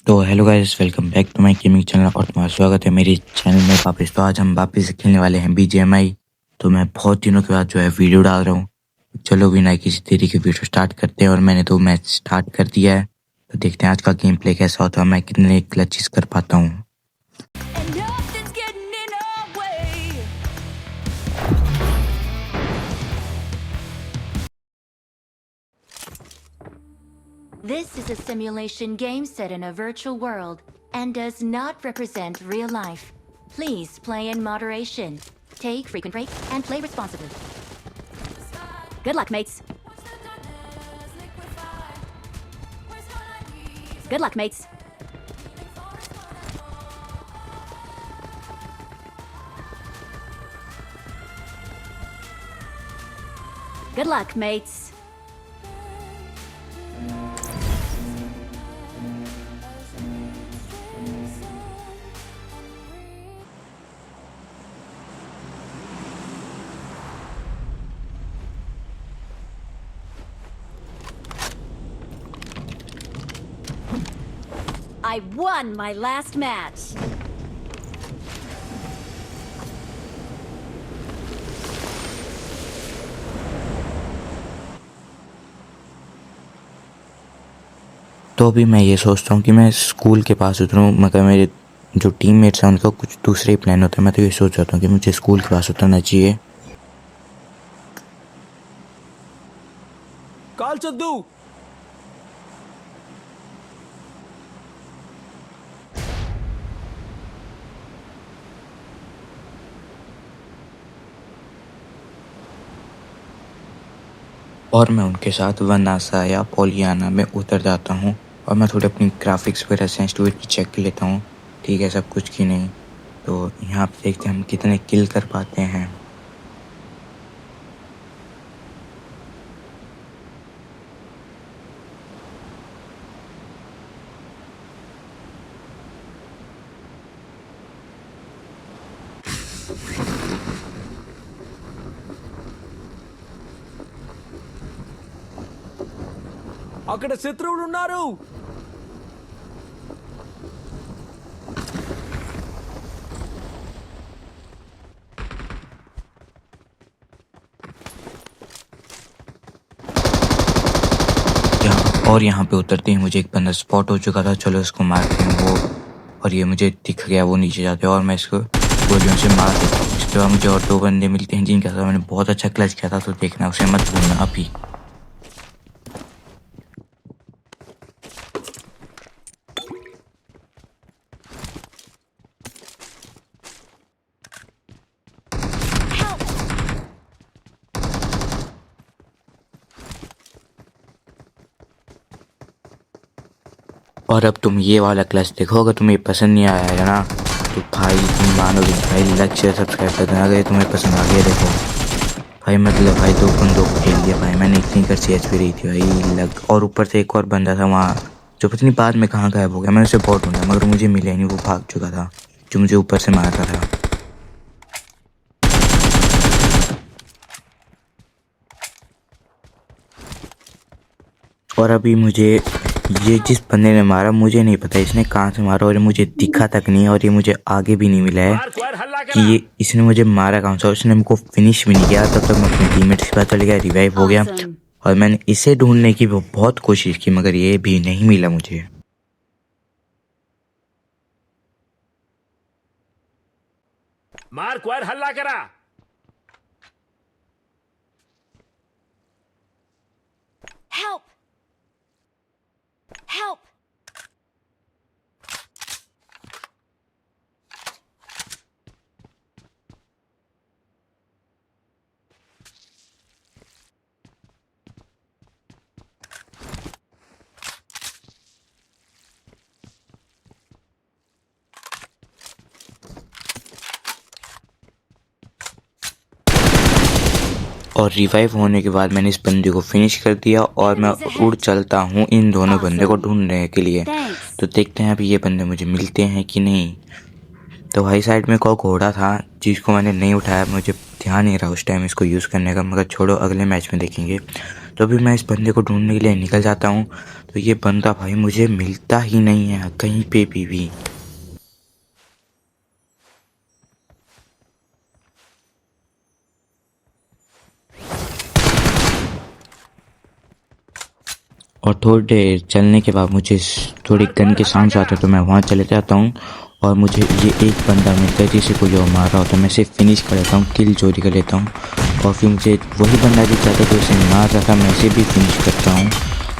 तो hello guys, welcome back to my gaming channel और तुम्हारा स्वागत है मेरे चैनल में वापस। तो आज हम वापस से खेलने वाले हैं बीजीएमआई। तो मैं बहुत दिनों के बाद जो है वीडियो डाल रहा हूँ। चलो बिना किसी देरी के वीडियो स्टार्ट करते हैं। और मैंने तो मैच स्टार्ट कर दिया है, तो देखते हैं आज का गेम प्ले कैसा होता है, मैं कितने क्लचेस कर पाता हूँ। This is a simulation game set in a virtual world and does not represent real life. Please play in moderation. Take frequent breaks and play responsibly. Good luck, mates. Good luck, mates. Good luck, mates. I won my last match. तो अभी मैं ये सोचता हूँ कि मैं school के पास उतरूँ, मगर मेरे जो टीममेट्स हैं उनका कुछ दूसरे ही प्लान होता है। मैं तो ये सोच रहा हूँ कि मुझे स्कूल के पास उतरना चाहिए। काल चद्दू और मैं उनके साथ वनासा या पोलियाना में उतर जाता हूँ और मैं थोड़ी अपनी ग्राफिक्स वगैरह सेंसिटिविटी चेक कर लेता हूँ, ठीक है सब कुछ की नहीं। तो यहाँ पे देखते हैं हम कितने किल कर पाते हैं। అక్కడ శత్రువులు ఉన్నారు. और यहाँ पे उतरते ही मुझे एक बंदा स्पॉट हो चुका था। चलो इसको मारते हैं वो, और ये मुझे दिख गया, वो नीचे जाते हैं और मैं इसको गोलियों से मार देता हूँ। इसके बाद मुझे और दो बंदे मिलते हैं जिनके साथ मैंने बहुत अच्छा क्लच किया था, तो देखना उसे मत भूलना अभी। और अब तुम ये वाला क्लच देखो, अगर तुम्हें पसंद नहीं आया है ना तो भाई तुम मानोगे भाई, लाइक शेयर सब्सक्राइब कर देना अगर तुम्हें पसंद आ गया। देखो भाई, मतलब भाई दो बंदों को खेल दिया भाई मैंने, इतनी कर सी एच पी रही थी भाई लग। और ऊपर से एक और बंदा था वहाँ, जो पता नहीं बाद में कहाँ गायब हो गया। मैंने उसे बहुत ढूंढा मगर मुझे मिला नहीं, वो भाग चुका था जो मुझे ऊपर से मारता था। और अभी मुझे ये जिस बंदे ने मारा, मुझे नहीं पता इसने कहाँ से मारा, और ये मुझे दिखा तक नहीं है, और ये मुझे आगे भी नहीं मिला है कि ये इसने मुझे मारा कहाँ से। और इसने मुझको फिनिश भी नहीं किया। तब तक मैं अपने टीममेट्स के पास चले गया, रिवाइव हो गया। और मैंने इसे ढूंढने की बहुत कोशिश की मगर ये भी नहीं मिला मुझे। मार्क वायर हल्ला करा. Help! Help! और रिवाइव होने के बाद मैंने इस बंदे को फिनिश कर दिया और मैं उड़ चलता हूँ इन दोनों बंदे को ढूंढने के लिए। तो देखते हैं अभी ये बंदे मुझे मिलते हैं कि नहीं। तो भाई साइड में कोई घोड़ा था जिसको मैंने नहीं उठाया, मुझे ध्यान नहीं रहा उस टाइम इसको यूज़ करने का, मगर छोड़ो अगले मैच में देखेंगे। तो अभी मैं इस बंदे को ढूंढने के लिए निकल जाता हूँ। तो ये बंदा भाई मुझे मिलता ही नहीं है कहीं पे भी। और थोड़ी देर चलने के बाद मुझे थोड़ी गन के साउंड आता है, तो मैं वहाँ चले जाता हूँ और मुझे ये एक बंदा मिलता है जिसे को जो मार रहा होता है। मैं इसे फिनिश कर लेता हूँ, किल चोरी कर लेता हूँ और फिर मुझे वही बंदा दिख जाता है जो उसे मार रहा था, मैं इसे भी फिनिश करता हूँ।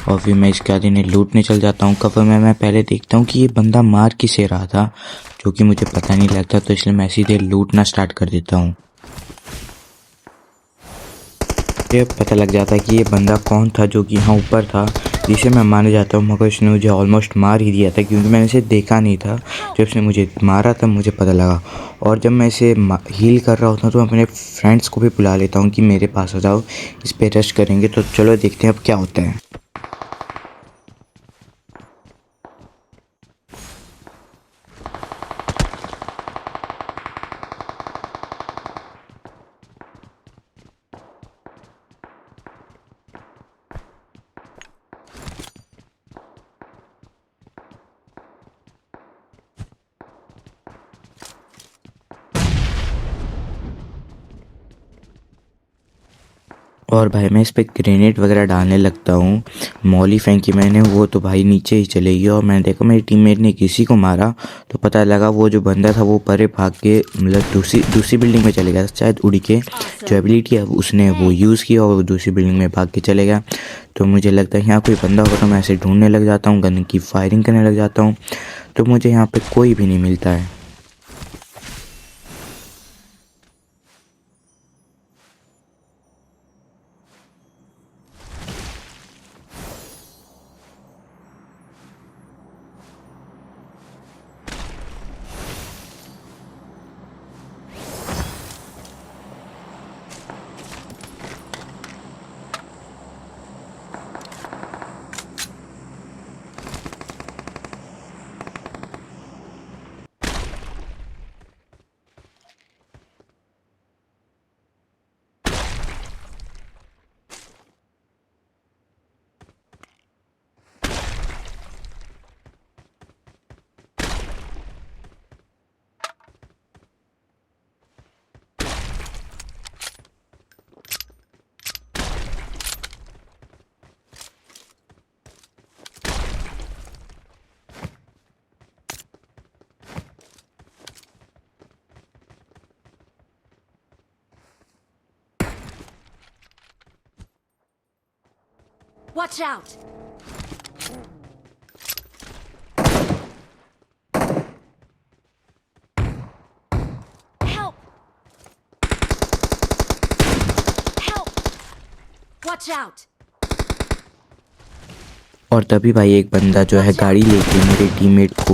और फिर मैं इसके बाद इन्हें लूटने चल जाता हूँ। कवर में मैं पहले देखता हूँ कि ये बंदा मार किसे रहा था, जो कि मुझे पता नहीं लगता, तो इसलिए मैं सीधे लूटना स्टार्ट कर देता हूँ। मुझे पता लग जाता है कि ये बंदा कौन था जो कि यहाँ ऊपर था, जिसे मैं माने जाता हूँ, मगर इसने मुझे ऑलमोस्ट मार ही दिया था क्योंकि मैंने इसे देखा नहीं था। जब इसने मुझे मारा तब मुझे पता लगा। और जब मैं इसे हील कर रहा होता हूँ तो मैं अपने फ्रेंड्स को भी बुला लेता हूँ कि मेरे पास आ जाओ, इस पे रश करेंगे। तो चलो देखते हैं अब क्या होता है। और भाई मैं इस पे ग्रेनेड वगैरह डालने लगता हूँ। मौली फेंकी मैंने, वो तो भाई नीचे ही चले गई। और मैंने देखा मेरे टीममेट ने किसी को मारा, तो पता लगा वो जो बंदा था वो परे भाग के मतलब दूसरी बिल्डिंग में चले गया शायद उड़ के। जो एबिलिटी है उसने वो यूज़ किया और वो दूसरी बिल्डिंग में भाग के चले गया। तो मुझे लगता है यहाँ कोई बंदा होगा, तो मैं ऐसे ढूंढने लग जाता हूँ, गन की फायरिंग करने लग जाता हूँ। तो मुझे यहाँ पर कोई भी नहीं मिलता है। Watch out! Help! Help! Watch out! और तभी भाई एक बंदा जो है गाड़ी लेके मेरे टीममेट को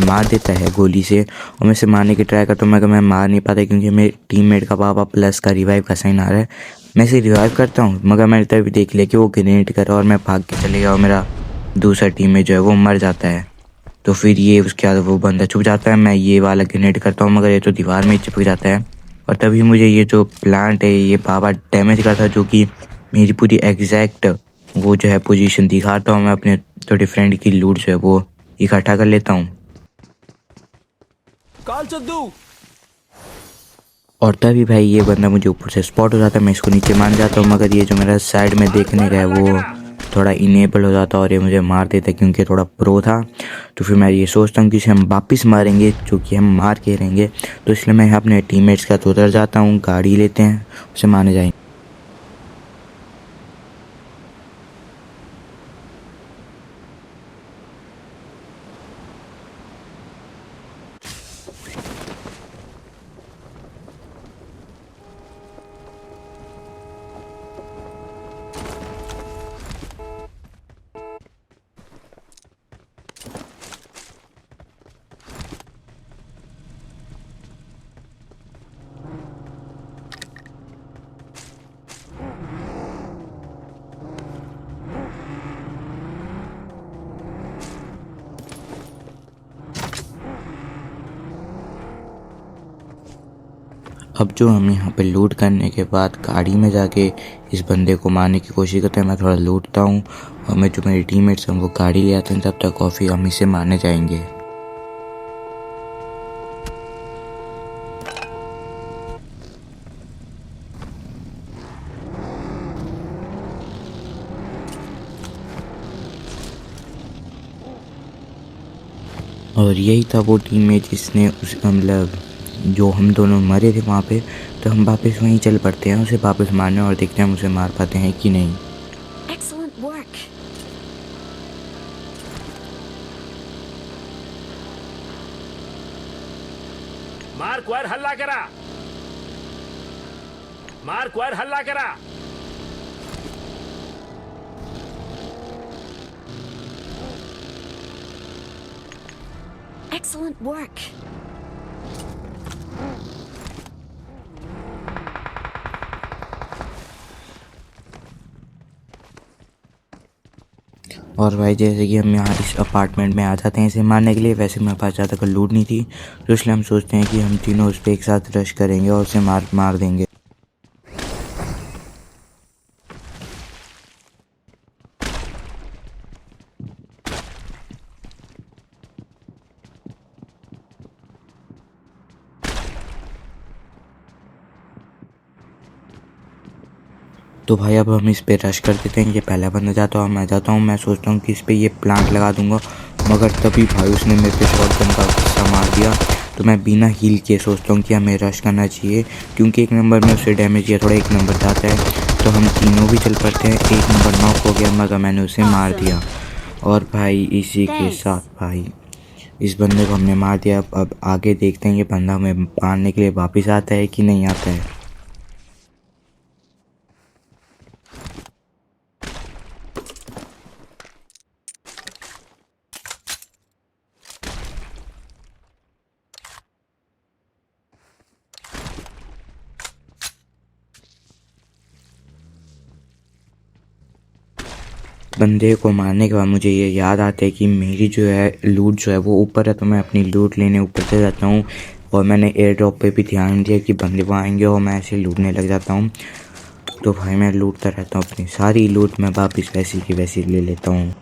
मार देता है गोली से। और मैं इसे मारने की ट्राई करता हूँ, मगर मैं मार नहीं पाता क्योंकि मेरे टीममेट का पापा प्लस का रिवाइव का साइन आ रहा है। मैं इसे रिवाइव करता हूँ, मगर मैंने तभी देख लिया कि वो ग्रेनेड कर रहा है और मैं भाग के चले गया और मेरा दूसरा टीममेट जो है वो मर जाता है। तो फिर ये उसके बाद वो बंदा छुप जाता है, मैं ये वाला ग्रेनेड करता हूँ मगर ये तो दीवार में ही चिपक जाता है। और तभी मुझे ये जो प्लांट है ये पापा डैमेज करता है, जो कि मेरी पूरी एग्जैक्ट वो जो है पोजीशन दिखाता हूँ। मैं अपने थोड़े फ्रेंड की लूट जो है वो इकट्ठा कर लेता हूँ। काल चद्दू। और तभी भाई ये बंदा मुझे ऊपर से स्पॉट हो जाता है, मैं इसको नीचे मान जाता हूँ, मगर ये जो मेरा साइड में देखने का है वो थोड़ा इनेबल हो जाता है और ये मुझे मार देता है क्योंकि थोड़ा प्रो था। तो फिर मैं ये सोचता हूँ कि इसे हम वापस मारेंगे, जो कि हम मार के रहेंगे। तो इसलिए मैं अपने टीममेट्स के साथ उतर जाता हूँ, गाड़ी लेते हैं, उसे मारने जाएंगे। अब जो हम यहाँ पे लूट करने के बाद गाड़ी में जाके इस बंदे को मारने की कोशिश करते हैं। मैं थोड़ा लूटता हूँ और मैं जो मेरे टीममेट्स हैं वो गाड़ी ले आते हैं। तब तक कॉफ़ी हम इसे मारने जाएंगे। और यही था वो टीममेट जिसने उस मतलब जो हम दोनों मरे थे वहाँ पे। तो हम वापस वहीं चल पड़ते हैं उसे वापस मारने और देखते हैं हम उसे मार पाते हैं कि नहीं। Excellent work. मार्क वायर हल्ला करा। मार्क वायर हल्ला करा। Excellent work. और भाई जैसे कि हम यहाँ इस अपार्टमेंट में आ जाते हैं इसे मारने के लिए। वैसे मेरे पास ज़्यादा कोई लूट नहीं थी तो इसलिए हम सोचते हैं कि हम तीनों उस पर एक साथ रश करेंगे और उसे मार देंगे। तो भाई अब हम इस पे रश कर देते हैं। ये पहला बंदा जाता है और मैं जाता हूँ। मैं सोचता हूँ कि इस पे ये प्लांट लगा दूंगा, मगर तभी भाई उसने मेरे पे शॉटगन का गुस्सा मार दिया। तो मैं बिना हील के सोचता हूँ कि हमें रश करना चाहिए, क्योंकि एक नंबर में उससे डैमेज या थोड़ा एक नंबर जाता है। तो हम तीनों भी चल पड़ते हैं। एक नंबर नॉक हो गया मगर मैंने उसे मार दिया। और भाई इसी के साथ भाई इस बंदे को हमने मार दिया। अब आगे देखते हैं ये बंदा हमें मारने के लिए वापस आता है कि नहीं आता है। बंदे को मारने के बाद मुझे ये याद आता है कि मेरी जो है लूट जो है वो ऊपर है। तो मैं अपनी लूट लेने ऊपर से जाता हूँ और मैंने एयर ड्रॉप पे भी ध्यान दिया कि बंदे वहाँ आएंगे और मैं ऐसे लूटने लग जाता हूँ। तो भाई मैं लूटता रहता हूँ, अपनी सारी लूट मैं वापस वैसी की वैसी ले लेता हूँ।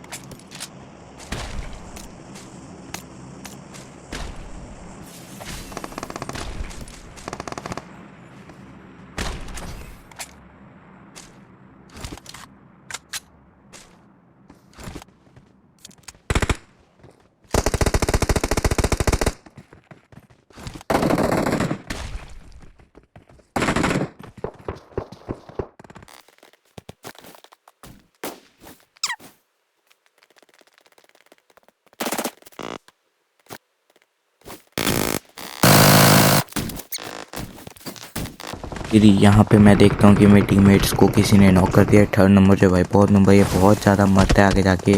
फिर यहाँ पे मैं देखता हूँ कि मेरे टीममेट्स को किसी ने नॉक कर दिया। थर्ड नंबर जो भाई बहुत नंबर ये बहुत ज़्यादा मरता है आगे जाके,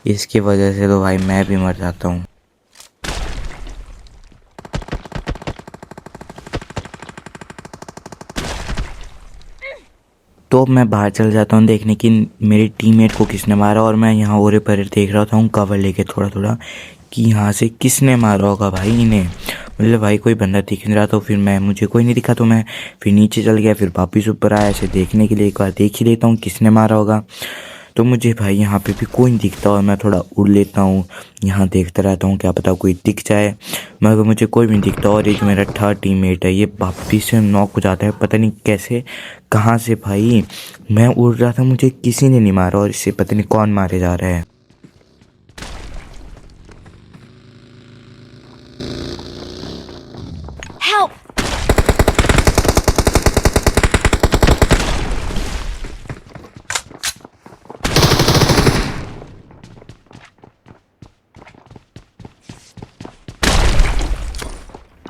इसकी वजह से तो भाई मैं भी मर जाता हूँ। तो मैं बाहर चल जाता हूँ देखने की मेरे टीममेट को किसने मारा। और मैं यहाँ ओरे परे देख रहा था हूँ कवर लेके थोड़ा थोड़ा कि यहाँ से किसने मारा होगा भाई इन्हें। मतलब भाई कोई बंदा दिख नहीं रहा, तो फिर मैं मुझे कोई नहीं दिखा तो मैं फिर नीचे चल गया। फिर वापिस ऊपर आया ऐसे देखने के लिए, एक बार देख ही लेता हूँ किसने मारा होगा। तो मुझे भाई यहाँ पे भी कोई नहीं दिखता और मैं थोड़ा उड़ लेता हूँ, यहाँ देखता रहता हूँ क्या पता कोई दिख जाए, मगर मुझे कोई भी नहीं दिखता। और ये जो मेरा थर्ड टीममेट है ये वापिस से नॉक हो जाता है, पता नहीं कैसे कहाँ से। भाई मैं उड़ रहा था, मुझे किसी ने नहीं मारा और इससे पता नहीं कौन मारे जा रहा है। Help!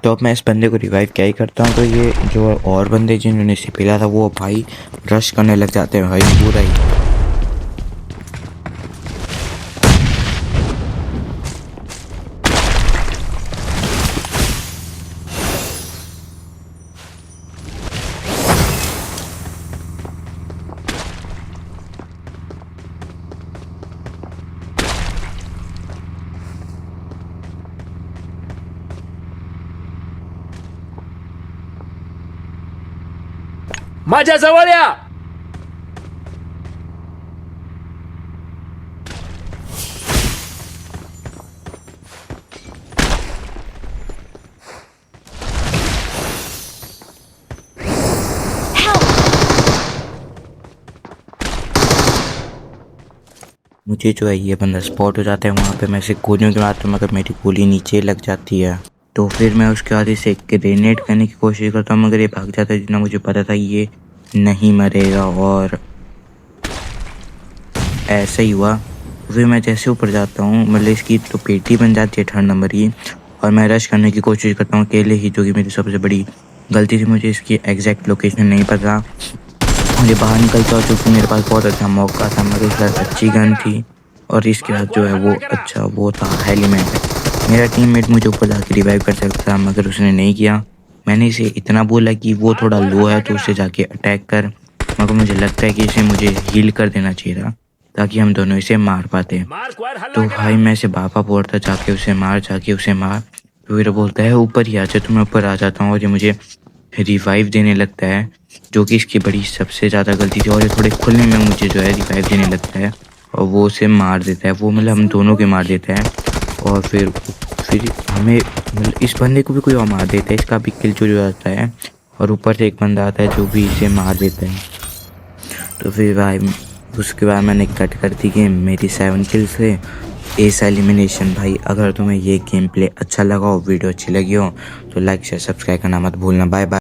तो अब मैं इस बंदे को रिवाइव क्या ही करता हूँ। तो ये जो और बंदे जिन्होंने इसे पिला था वो भाई रश करने लग जाते हैं भाई पूरा ही। माझ्या जवळ या. मुझे जो है ये बंदा स्पॉट हो जाता है, वहाँ पे मैं इसे गोलियों के मारता हूँ, मगर मेरी गोली नीचे लग जाती है। तो फिर मैं उसके बाद इसे ग्रेनेड करने की कोशिश करता हूँ, मगर ये भाग जाता है। जितना मुझे पता था ये नहीं मरेगा, और ऐसा ही हुआ। फिर मैं जैसे ऊपर जाता हूँ, मतलब इसकी तो पेटी बन जाती है 3rd नंबर की, और मैं रश करने की कोशिश करता हूँ अकेले ही, जो कि मेरी सबसे बड़ी गलती थी। मुझे इसकी एग्जैक्ट लोकेशन नहीं पता, मुझे बाहर निकलता, चूँकि मेरे पास बहुत अच्छा मौका था, मेरे पास अच्छी गन थी, और इसके बाद जो है वो अच्छा वो था हेलीमेट। मेरा टीममेट मुझे ऊपर जाके रिवाइव कर सकता था, मगर उसने नहीं किया। मैंने इसे इतना बोला कि वो थोड़ा लो है तो उसे जाके अटैक कर, मगर मुझे लगता है कि इसे मुझे हील कर देना चाहिए था, ताकि हम दोनों इसे मार पाते। मार्कवर हल्ला तो करा. भाई मैं इसे बापा बोलता, जाके उसे मार, जाके उसे मार। फिर बोलता है ऊपर ही आ जा, तो मैं ऊपर आ जाता हूँ, और ये मुझे रिवाइव देने लगता है, जो कि इसकी बड़ी सबसे ज़्यादा गलती थी। और ये थोड़े खुलने में मुझे जो है रिवाइव देने लगता है, और वो उसे मार देता है। वो मतलब हम दोनों के मार देता है, और फिर हमें मतलब इस बंदे को भी कोई और मार देता है, इसका भी किल जो जाता है, और ऊपर से एक बंदा आता है जो भी इसे मार देता है। तो फिर भाई उसके बाद मैंने कट कर दी गेम मेरी 7 किल से, एस एलिमिनेशन। भाई अगर तुम्हें ये गेम प्ले अच्छा लगा हो, वीडियो अच्छी लगी हो, तो लाइक शेयर सब्सक्राइब करना मत भूलना। Bye bye.